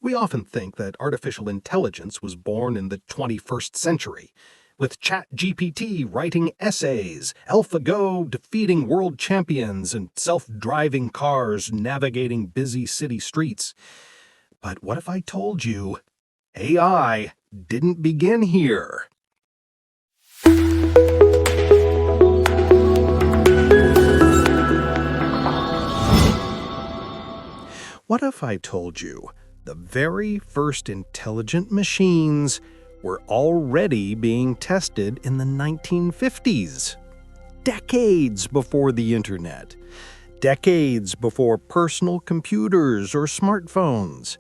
We often think that artificial intelligence was born in the 21st century, with ChatGPT writing essays, AlphaGo defeating world champions, and self-driving cars navigating busy city streets. But what if I told you AI didn't begin here? What if I told you the very first intelligent machines were already being tested in the 1950s? Decades before the internet. Decades before personal computers or smartphones.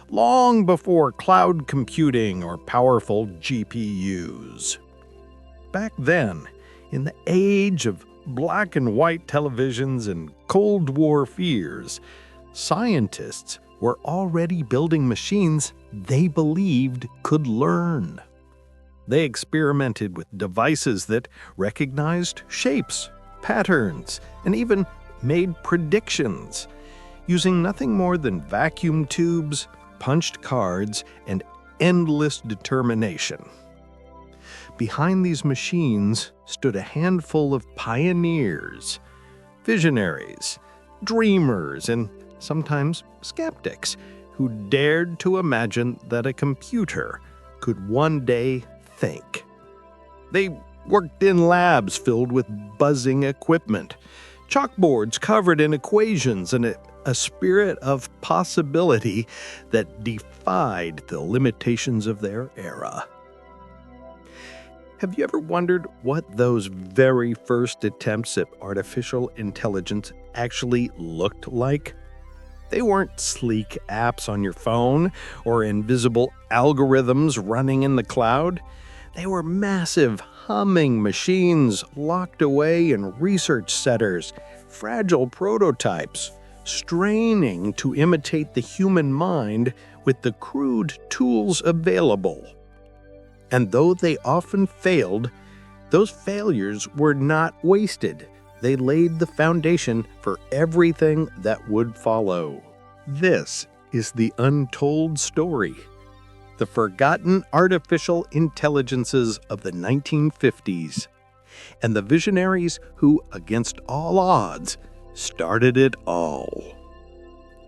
Long before cloud computing or powerful GPUs. Back then, in the age of black and white televisions and Cold War fears, scientists were already building machines they believed could learn. They experimented with devices that recognized shapes, patterns, and even made predictions, using nothing more than vacuum tubes, punched cards, and endless determination. Behind these machines stood a handful of pioneers, visionaries, dreamers, and sometimes skeptics who dared to imagine that a computer could one day think. They worked in labs filled with buzzing equipment, chalkboards covered in equations, and a spirit of possibility that defied the limitations of their era. Have you ever wondered what those very first attempts at artificial intelligence actually looked like? They weren't sleek apps on your phone or invisible algorithms running in the cloud. They were massive, humming machines locked away in research centers, fragile prototypes, straining to imitate the human mind with the crude tools available. And though they often failed, those failures were not wasted. They laid the foundation for everything that would follow. This is the untold story. The forgotten artificial intelligences of the 1950s, and the visionaries who, against all odds, started it all.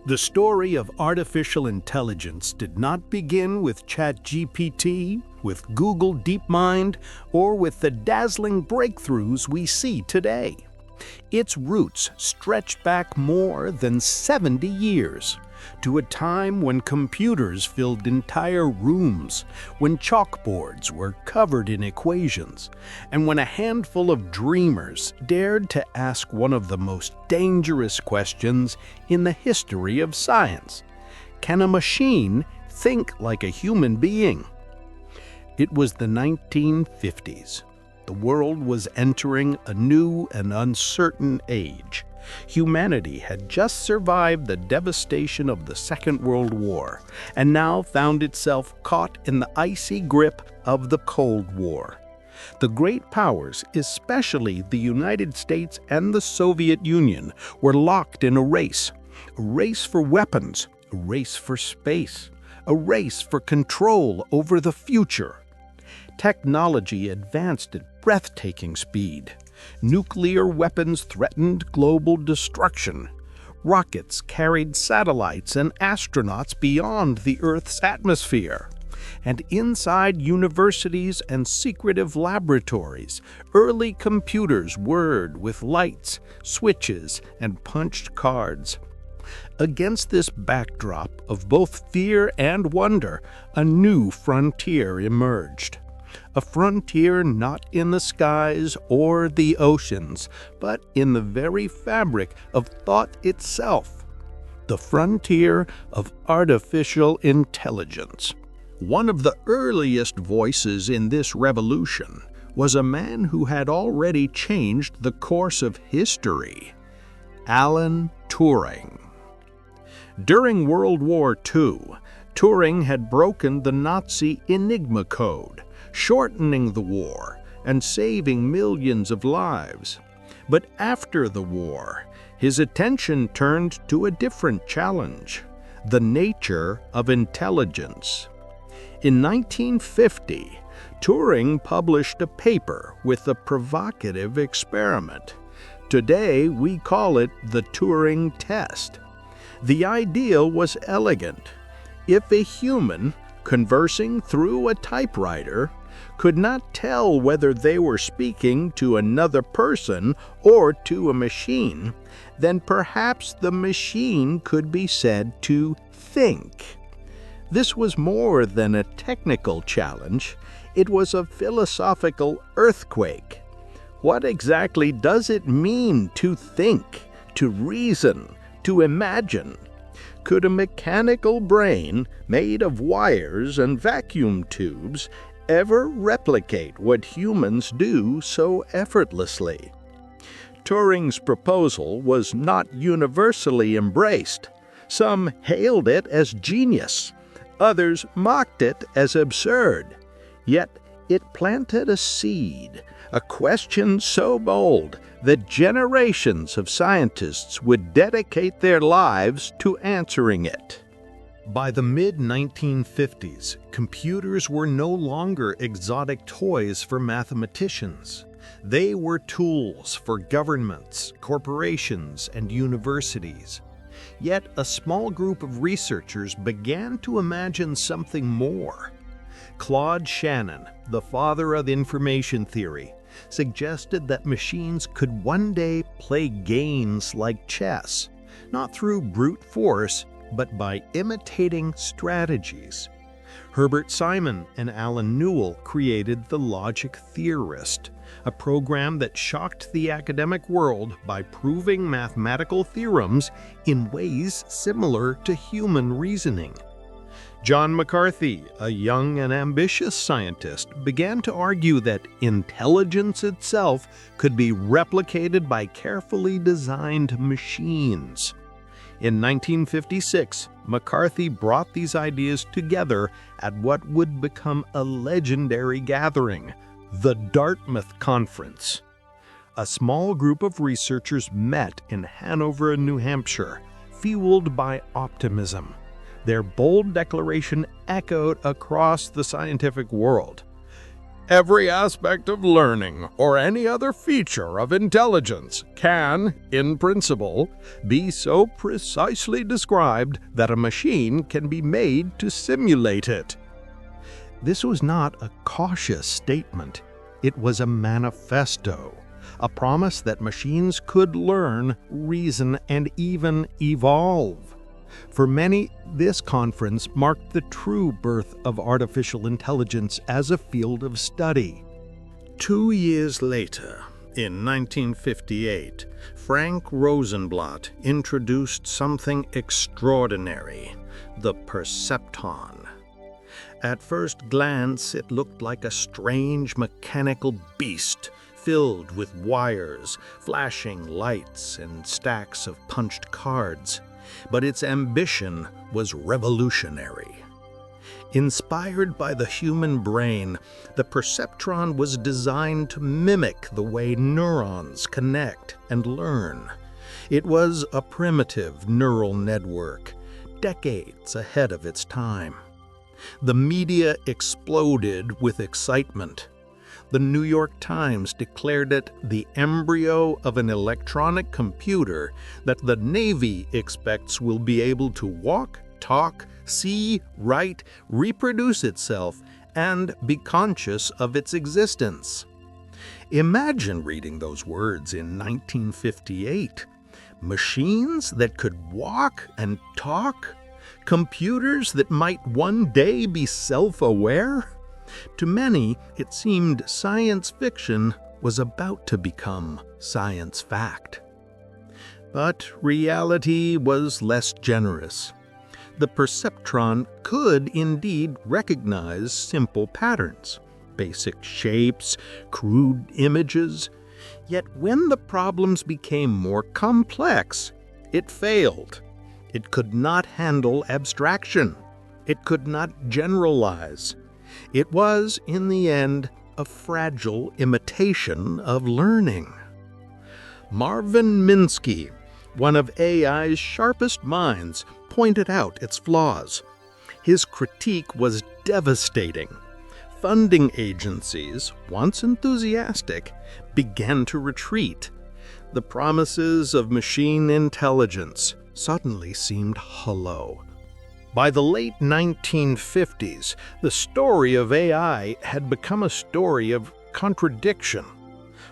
The story of artificial intelligence did not begin with ChatGPT, with Google DeepMind, or with the dazzling breakthroughs we see today. Its roots stretch back more than 70 years, to a time when computers filled entire rooms, when chalkboards were covered in equations, and when a handful of dreamers dared to ask one of the most dangerous questions in the history of science. Can a machine think like a human being? It was the 1950s. The world was entering a new and uncertain age. Humanity had just survived the devastation of the Second World War, and now found itself caught in the icy grip of the Cold War. The great powers, especially the United States and the Soviet Union, were locked in a race for weapons, a race for space, a race for control over the future. Technology advanced at breathtaking speed. Nuclear weapons threatened global destruction. Rockets carried satellites and astronauts beyond the Earth's atmosphere. And inside universities and secretive laboratories, early computers whirred with lights, switches, and punched cards. Against this backdrop of both fear and wonder, a new frontier emerged. A frontier not in the skies or the oceans, but in the very fabric of thought itself. The frontier of artificial intelligence. One of the earliest voices in this revolution was a man who had already changed the course of history, Alan Turing. During World War II, Turing had broken the Nazi Enigma code, shortening the war and saving millions of lives. But after the war, his attention turned to a different challenge, The Nature of Intelligence. In 1950, Turing published a paper with a provocative experiment. Today, we call it the Turing test. The idea was elegant. If a human, conversing through a typewriter, could not tell whether they were speaking to another person or to a machine, then perhaps the machine could be said to think. This was more than a technical challenge. It was a philosophical earthquake. What exactly does it mean to think, to reason, to imagine? Could a mechanical brain made of wires and vacuum tubes ever replicate what humans do so effortlessly? Turing's proposal was not universally embraced. Some hailed it as genius. Others mocked it as absurd. Yet it planted a seed, a question so bold that generations of scientists would dedicate their lives to answering it. By the mid-1950s, computers were no longer exotic toys for mathematicians. They were tools for governments, corporations, and universities. Yet a small group of researchers began to imagine something more. Claude Shannon, the father of information theory, suggested that machines could one day play games like chess, not through brute force, but by imitating strategies. Herbert Simon and Alan Newell created The Logic Theorist, a program that shocked the academic world by proving mathematical theorems in ways similar to human reasoning. John McCarthy, a young and ambitious scientist, began to argue that intelligence itself could be replicated by carefully designed machines. In 1956, McCarthy brought these ideas together at what would become a legendary gathering, the Dartmouth Conference. A small group of researchers met in Hanover, New Hampshire, fueled by optimism. Their bold declaration echoed across the scientific world. Every aspect of learning or any other feature of intelligence can, in principle, be so precisely described that a machine can be made to simulate it. This was not a cautious statement. It was a manifesto, a promise that machines could learn, reason, and even evolve. For many, this conference marked the true birth of artificial intelligence as a field of study. 2 years later, in 1958, Frank Rosenblatt introduced something extraordinary, the perceptron. At first glance, it looked like a strange mechanical beast filled with wires, flashing lights, and stacks of punched cards. But its ambition was revolutionary. Inspired by the human brain, the perceptron was designed to mimic the way neurons connect and learn. It was a primitive neural network, decades ahead of its time. The media exploded with excitement. The New York Times declared it the embryo of an electronic computer that the Navy expects will be able to walk, talk, see, write, reproduce itself, and be conscious of its existence. Imagine reading those words in 1958. Machines that could walk and talk? Computers that might one day be self-aware? To many, it seemed science fiction was about to become science fact. But reality was less generous. The perceptron could indeed recognize simple patterns, basic shapes, crude images. Yet when the problems became more complex, it failed. It could not handle abstraction. It could not generalize. It was, in the end, a fragile imitation of learning. Marvin Minsky, one of AI's sharpest minds, pointed out its flaws. His critique was devastating. Funding agencies, once enthusiastic, began to retreat. The promises of machine intelligence suddenly seemed hollow. By the late 1950s, the story of AI had become a story of contradiction.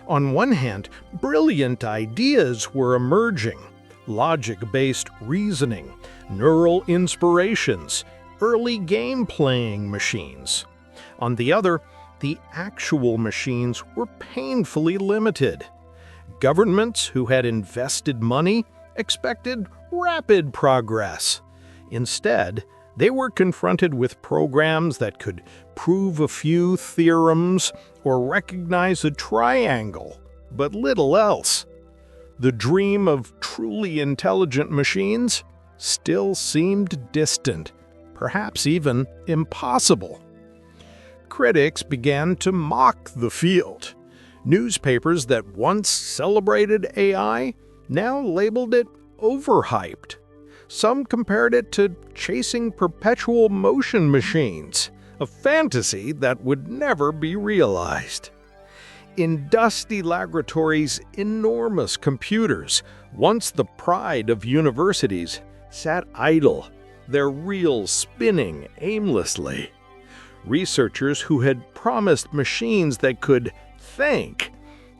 On one hand, brilliant ideas were emerging: logic-based reasoning, neural inspirations, early game-playing machines. On the other, the actual machines were painfully limited. Governments who had invested money expected rapid progress. Instead, they were confronted with programs that could prove a few theorems or recognize a triangle, but little else. The dream of truly intelligent machines still seemed distant, perhaps even impossible. Critics began to mock the field. Newspapers that once celebrated AI now labeled it overhyped. Some compared it to chasing perpetual motion machines, a fantasy that would never be realized. In dusty laboratories, enormous computers, once the pride of universities, sat idle, their reels spinning aimlessly. Researchers who had promised machines that could think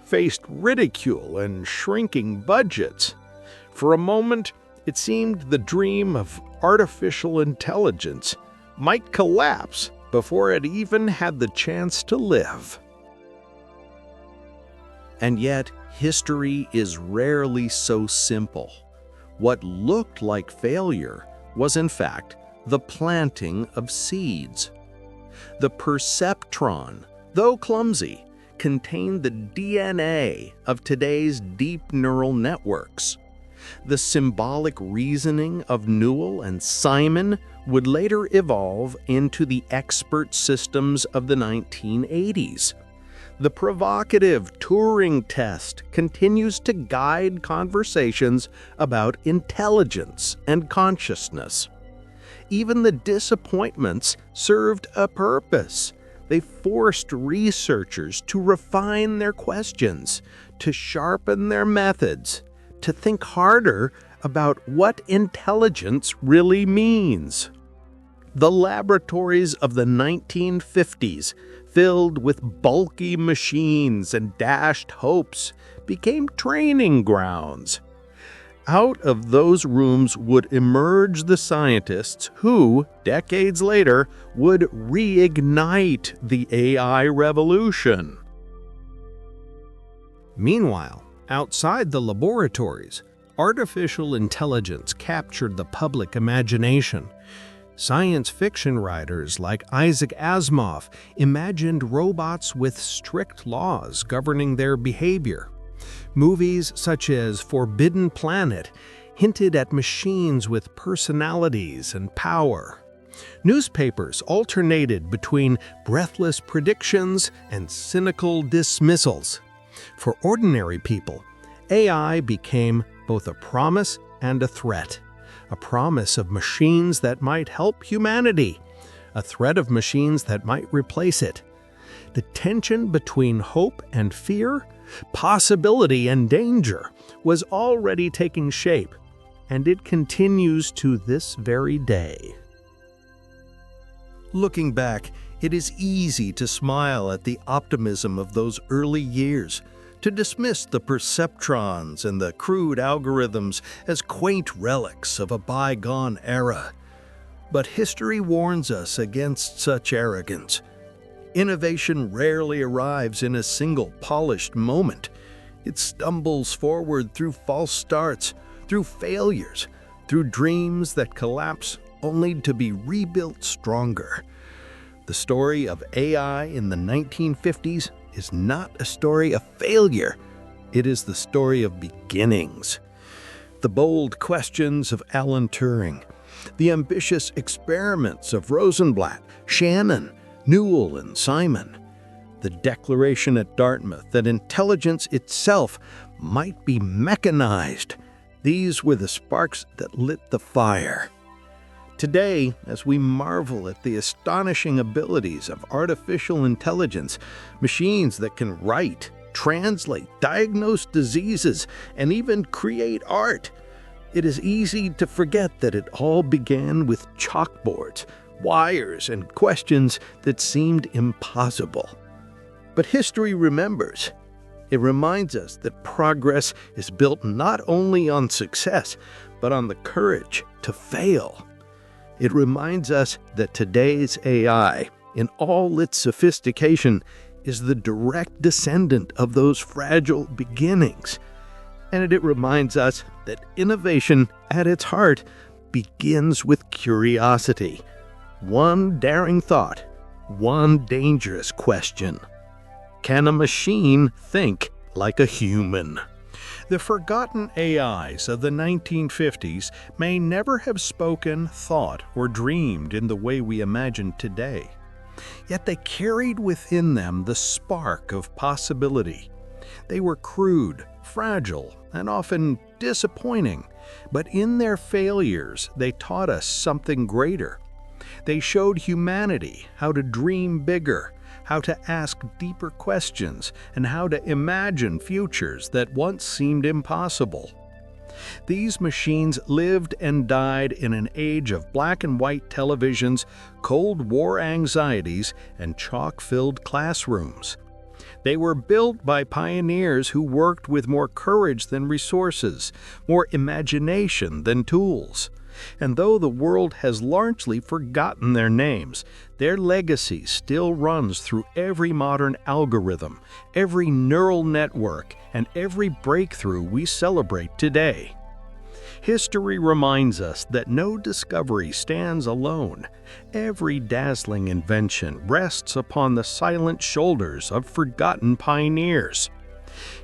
faced ridicule and shrinking budgets. For a moment, it seemed the dream of artificial intelligence might collapse before it even had the chance to live. And yet, history is rarely so simple. What looked like failure was in fact the planting of seeds. The perceptron, though clumsy, contained the DNA of today's deep neural networks. The symbolic reasoning of Newell and Simon would later evolve into the expert systems of the 1980s. The provocative Turing test continues to guide conversations about intelligence and consciousness. Even the disappointments served a purpose. They forced researchers to refine their questions, to sharpen their methods, to think harder about what intelligence really means. The laboratories of the 1950s, filled with bulky machines and dashed hopes, became training grounds. Out of those rooms would emerge the scientists who, decades later, would reignite the AI revolution. Meanwhile, outside the laboratories, artificial intelligence captured the public imagination. Science fiction writers like Isaac Asimov imagined robots with strict laws governing their behavior. Movies such as Forbidden Planet hinted at machines with personalities and power. Newspapers alternated between breathless predictions and cynical dismissals. For ordinary people, AI became both a promise and a threat. A promise of machines that might help humanity, a threat of machines that might replace it. The tension between hope and fear, possibility and danger, was already taking shape, and it continues to this very day. Looking back, it is easy to smile at the optimism of those early years, to dismiss the perceptrons and the crude algorithms as quaint relics of a bygone era. But history warns us against such arrogance. Innovation rarely arrives in a single polished moment. It stumbles forward through false starts, through failures, through dreams that collapse only to be rebuilt stronger. The story of AI in the 1950s is not a story of failure. It is the story of beginnings. The bold questions of Alan Turing, the ambitious experiments of Rosenblatt, Shannon, Newell, and Simon, the declaration at Dartmouth that intelligence itself might be mechanized. These were the sparks that lit the fire. Today, as we marvel at the astonishing abilities of artificial intelligence, machines that can write, translate, diagnose diseases, and even create art, it is easy to forget that it all began with chalkboards, wires, and questions that seemed impossible. But history remembers. It reminds us that progress is built not only on success, but on the courage to fail. It reminds us that today's AI, in all its sophistication, is the direct descendant of those fragile beginnings. And it reminds us that innovation, at its heart, begins with curiosity. One daring thought, one dangerous question. Can a machine think like a human? The forgotten AIs of the 1950s may never have spoken, thought, or dreamed in the way we imagine today. Yet they carried within them the spark of possibility. They were crude, fragile, and often disappointing, but in their failures, they taught us something greater. They showed humanity how to dream bigger, how to ask deeper questions, and how to imagine futures that once seemed impossible. These machines lived and died in an age of black and white televisions, Cold War anxieties, and chalk-filled classrooms. They were built by pioneers who worked with more courage than resources, more imagination than tools. And though the world has largely forgotten their names, their legacy still runs through every modern algorithm, every neural network, and every breakthrough we celebrate today. History reminds us that no discovery stands alone. Every dazzling invention rests upon the silent shoulders of forgotten pioneers.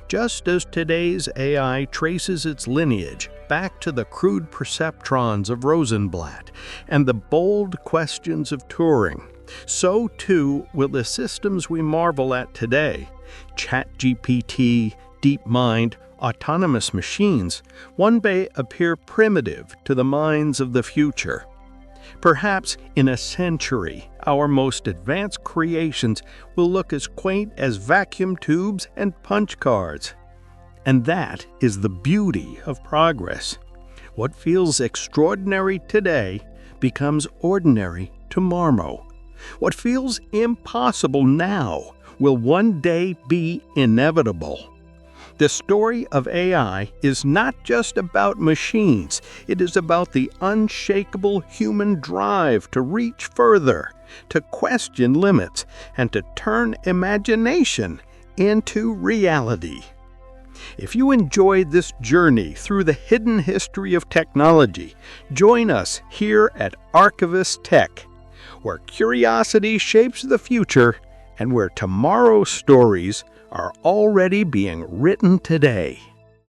Just as today's AI traces its lineage back to the crude perceptrons of Rosenblatt and the bold questions of Turing, so too will the systems we marvel at today, ChatGPT, DeepMind, autonomous machines, one day appear primitive to the minds of the future. Perhaps in a century, our most advanced creations will look as quaint as vacuum tubes and punch cards. And that is the beauty of progress. What feels extraordinary today becomes ordinary tomorrow. What feels impossible now will one day be inevitable. The story of AI is not just about machines. It is about the unshakable human drive to reach further, to question limits, and to turn imagination into reality. If you enjoyed this journey through the hidden history of technology, join us here at Archivist Tech, where curiosity shapes the future and where tomorrow's stories are already being written today.